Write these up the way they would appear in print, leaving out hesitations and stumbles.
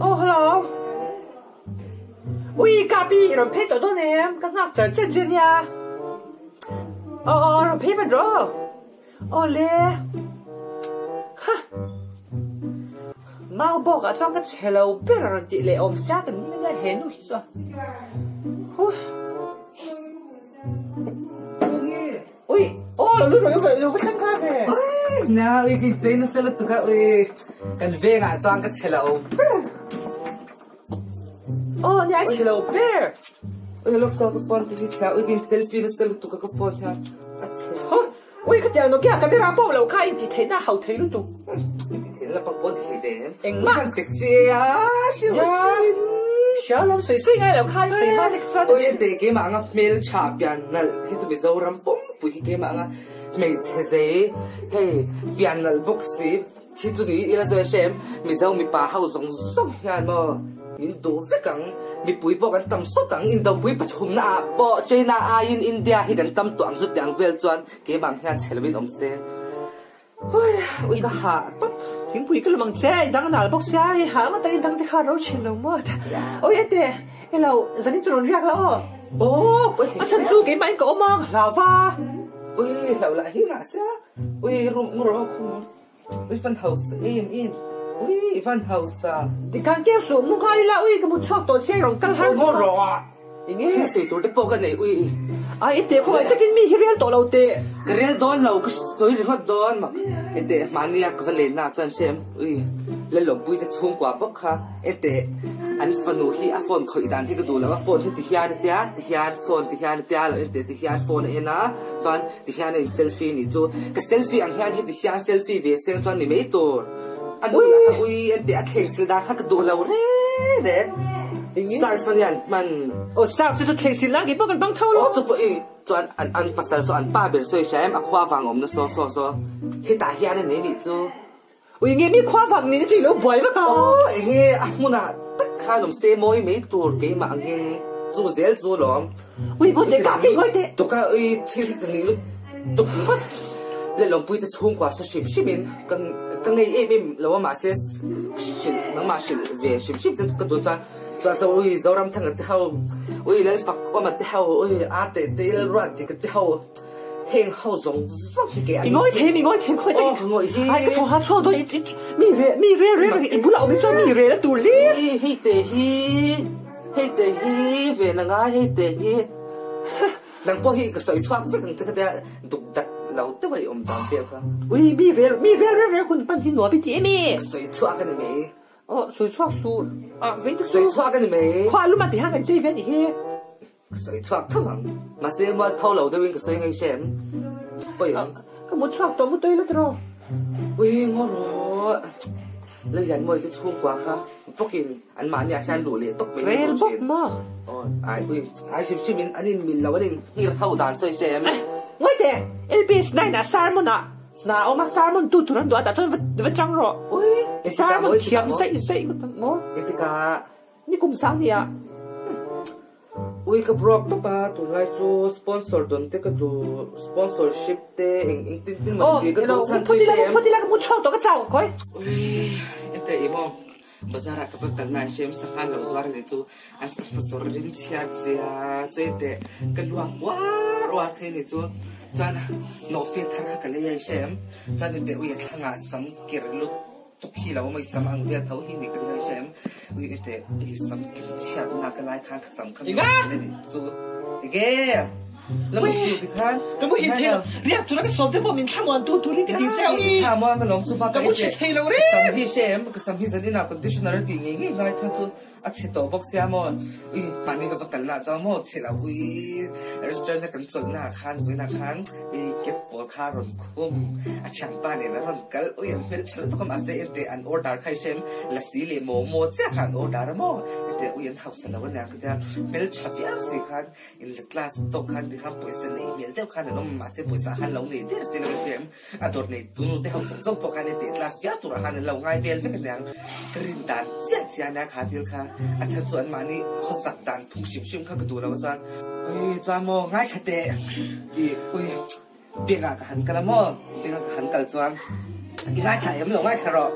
Oh hello. Ui copy rồi phê chỗ đó nè, các ngọc trở chân chân nha. Rồi phê vào đó. Lê. Ha. Mau bỏ ở trong cái hello biết rồi chị lệ ôm sát cái những cái hến rồi sao? Ui, lúc rồi phát khá thế. Nào, cái gì nó sẽ là tụi các cái về ngã trong cái hello. Nhà hello bear. Lúc sau cái phone thì theo cái selfie nó sẽ là tụi các phone nha. Ui, cái nó kia camera bao lâu khai thì thế nào hậu thế luôn tụ. Thì thế là bằng body thì đến. Anh mà sexy à, siêu xinh. Sao lắm sexy ngay là khai sexy mà thích sao? Ôi để cái mà ngọc mail chả biển nè, thì tụi mình giàu lắm bông, bùi cái mà ngọc mình thế gì, hey biển nè boxy, thì tụi mình là cho xem, mình giàu mình bà hậu giống giống nhau mà, mình đồ với cẳng, mình bùi bỏ cái tầm số cẳng in đầu bùi bắt hùng na, bỏ chơi na ai in India thì cái tầm tuang rút tiếng về chuẩn, cái bằng nhà chơi là mình ông xe. Ôi cái hạ tốt. Phim bùi cái lồng xe đang nào bóc xe hả mà tay đang thì khá rau chín lắm mà. Ôi thế, hello, giờ đi trốn riêng là chân chú cái máy cổ mà là va. Ôi lão lại hiếm ngã xe. Ôi ngủ rồi không. Ôi văn house im. Ôi văn house. Thì càng kéo xuống mua hai là ôi cái một chọc tổ xe rồi căng hẳn. Ngủ rồi. Xin xí tôi để bỏ cái này ôi. Ite không phải cái mi real tổ lâu tệ. Cái real đón lâu cái tôi đi hot đón mà. Ite maniac cái lên na chân xem. Ôi lên lồng bùi cái chung quả bốc ha. Ite anh phân nụ hi phone khởi đàn hi cái đồ là phone thì hiền phone thì hiền là ite thì hiền phone này na. Chọn thì hiền này selfie này chú. Cái selfie anh hiền thì hiền selfie về xem chọn này mấy tổ. Anh ui là ui ite anh thấy sự đa khác cái đồ lâu đấy. Start phân yan man. Start thì tôi thấy xin lagi bao băng thâu luôn. Chụp cho anh pasal so anh ba bên soi xem anh khoa vàng nó so khi ta hiện này này chú. Ui nghe mi khoa vàng này thì lâu bồi vậy cao. Nghe anh muốn à tất cả đồng xe môi mấy tuổi cái mà anh chú dễ chú lắm. Ui bọn để cả cái gọi thế. Tụi cái thì cái này tụi mất để lòng bùi ta chung qua số ship mình cần ngày em lâu mà sẽ ship nắng mà ship về ship cho cái tụi cha. Cho ui giàu lắm thằng cái hậu ui lấy phật qua mặt hậu ui tê lấy ruột thì cái hậu heng hậu giống cái anh ngồi thế coi thế ngồi hi ai cái phòng hát cho tôi mi rê bù lão mi cho mi rê là tù li hi tê hi về nàng ai hi tê hi nàng po hi cái sợi xoạc với cái đục đặt lâu tới vậy tạm biệt cả ui mi rêคุณปั้นที่หนัวพี่จีมี่ sợi xoạc cái này sợi xoạc su vậy sợi xoạc cái này khoa lúc mà thì hàng cái gì vậy nhỉ sợi xoạc thằng mà xem mà thâu lâu tới bên cái sợi ngay xem bây giờ cái một xoạc đó một堆了rồi ui ngon rồi lên dàn mồi cái chuông quá khá bốc in anh mà nhà sang đủ liền tốc mấy cái bốc mà ai chim mình anh mình lâu anh nghĩ là hậu đàn sợi xem ngay thế LPS này là salmon à na oma salmon tu turan do ta vẫn trăng rồi ui salmon thiam dậy nó etika ni cũng sáng gì à ui cái blog đó ba tụi lại cho sponsor đón thế cái tụi sponsorship thế anh tin mà gì cái tụi sang thuê xem thôi thì là cái một chỗ đó cái cháu coi ui em thấy em không bazar cái vật cần này xem sang hàng lâu rồi này chú anh sponsor đến chia chơi thế cái luang quá thế này chú cho nên nó phải thằng cái này xem cho nên để ui thằng à sắm kiểu lúc tục khi lâu mới sắm ăn việc thấu hi này cái này xem ui để sắm kiểu chia na cái lại khang sắm cái này chú cáiแล้วมันอยู่ที่ข้างแล้วมันเห็นเทลเรียกจุดนั้นก็สมที่ผมมีช่างวันตัวนี้ก็ดีเซลอีช่างวันมันลงจุดบ้าก็มันเทลเลยสัมผัสเชมก็สัมผัสนี่นะคอนดิชเนอร์ตีงี้ง่ายทั้งตัวอาเชตบอกเสียมอนอุ้ยมันนี่ก็ประกันละจ้ามอเชลอุ้ยรีสอร์ทนี่กันจนหน้าคันอุ้ยหน้าคันอุ้ยเก็บปวดคารอนคุ้มอาช่างป้าเนี่ยนะรอนกัลอุ้ยอันเป็นฉันต้องมาเสียเตอันออเดอร์ใครเชมละสีเหลี่ยมโมเจ้าขันออเดอร์มอเตอุ้ยอันเฮาส์แล้ววันนี้ก็จะเมลชาฟิอาร์สิคันอินเลตลาสตกคันที่ข้ามป่วยเสน่ห์เมลเดียวคันน้องมาเสียป่วยสาหันเหล่านี้เดี๋ยวสิเราเชมอดอร์นี่ตัวนู้นที่เฮาส์ส่งปกคันในเตลาสฟิอาร์ตัวหันเหล่าง่ายเบลเป็นกันยังกรินดันเจ้าเนี่ยขาทิลค่ะอาจารย์ส่วนมานี่เขาสักดันพุ่งชิมข้ากระตูแล้วจ้าเฮ้ยจ้าโมง่ายแค่เตะอีเฮ้ยเปียกหันกันละโมเปียกหันกันจ้าง่ายแค่ยังไม่ง่ายแค่หรอก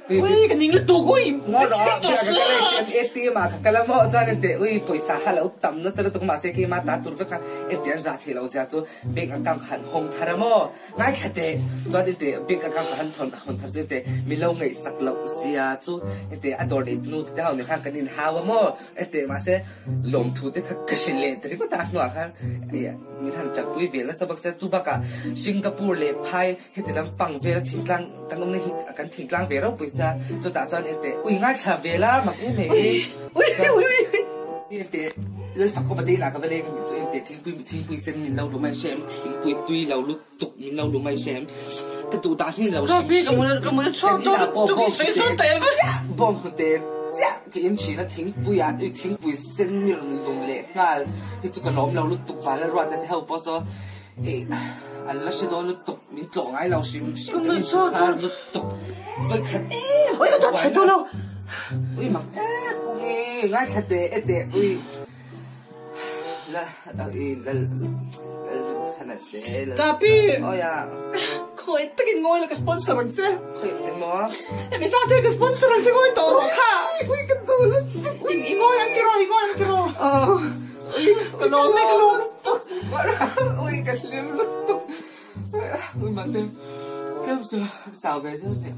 เ ui cái nín là tụ ui ngó đó cái ATM mà cái là mò ra nên để ui paysa hala utam nó sẽ được mà sẽ khi mà ta tụt với cái ATM giá thì lâu giá tu bank account khăn hong thara mò ngay khát để cho nên để bank account khăn thon thara cho để mi lâu ngày sắc lâu xia tu để adore để nút để họ nên khăn cái nín hawa mò để mà sẽ lồng thu để cái xin lệ thì có ta nói khăn mi thằng chặt bụi về là sao bác sẽ tu bác cả Singapore lệ phai hết thì làm bằng về là thỉnh lăng tăng ông này cái thỉnh lăng về đâu bây giờ cho ta cho nên để ui ngay khá về là mà cái này ui đểเลยฝักก็ประเดี๋ยวละก็ไปเล่นอยู่แต่ทิ้งปุยเส้นมินเราดูไม่แชมทิ้งปุยตุยเราลุกตุกมินเราดูไม่แชมประตูตาที่เราชิมก็มันชอบจุกใส่ส้นเตะบอมคนเตะจ้ะกินชีนะทิ้งปุยทิ้งปุยเส้นมินลงเละง่ายที่ตุกกระล้มเราลุกตุกฟ้าแล้วรอจะเท่าพอซะอันละชิโดนลุกตุกมินหลงไอ้เราชิมมินชอบลุกตุกก็แค่โอ้ยก็ตัวใช้ตัวเราอุ้ยมังกูง่ายแค่เตะอุ้ยلا Tapi oh ya kau itu kan ngoi ke sponsor aja mau ini saja ke sponsor aja ngoi tolong ha ngoi kentul ngoi yang kira oh kalau ui cái liếm lút ui mà xem cái giờ chào về thế này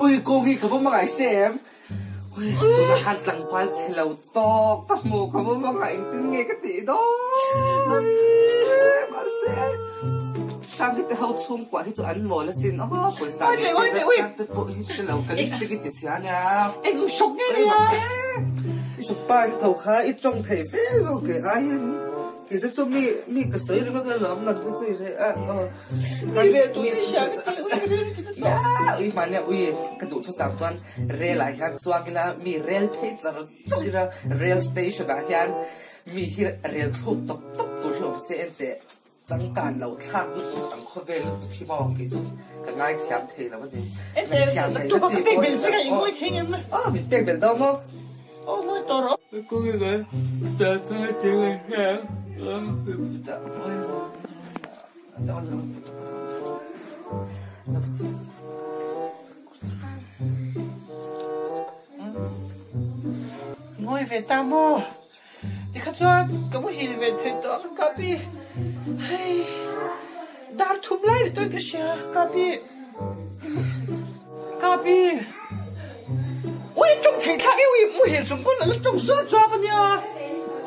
ui cô nghĩ có mà ngại xem ui tôi đã hát lăng quan xe lầu to các mồ có mà ngại tiếng nghe cái tí đó mà xem sang cái hậu chung quả thì tôi ăn mồ là xin buổi sáng cái buổi xe lầu cái cái tí xíu nha em cũng sốc nghe nha sốc ba thầu khá ít trong thể phê rồi cái ai thì tôi cho mi cái sấy nó có lắm là cái gì đấy rồi về tôi sẽ ui mà nè ui cái tụ cho sản toàn rail lại hàng xoa cái là mi rail page rồi ra rail station đã hàng mi hi rail thuốc tập tôi hiểu sẽ để chẳng cản lâu thang lúc tôi tăng khó về lúc tôi khi mong cái chút cái ngay thiam thế là vấn đề em để tôi có cái bệnh gì cái ngôi thế em mình bệnh đâu mà ngôi to rồi cô cái gì ta chơi cái ngồi về ta mò thì khách cho cũng hiểu về thế đó các bi hay đã thùng lại tôi cái gì các bi ui trong thế khác ui mua hiện chúng con là trong suốt cho bao nhiêu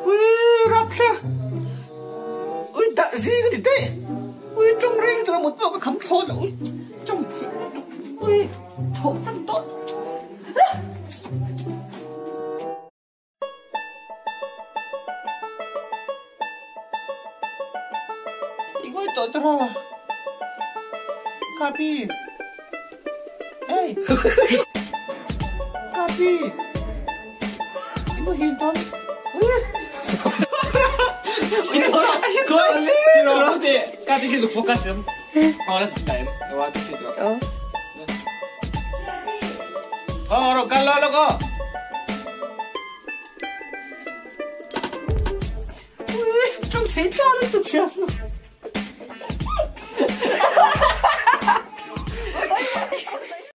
ui rắc ra ui đã gì cái đấy ui trong riêng tôi một bộ cái khắm thôn ui trong thế ui thôn xanh tốt 이거 떠들어 가비 에이 가비 이거 힌트 그런데 가비 계속 포커스 ahora sí time lo va a decir ahora callo loco 좀 대단한 또 지었어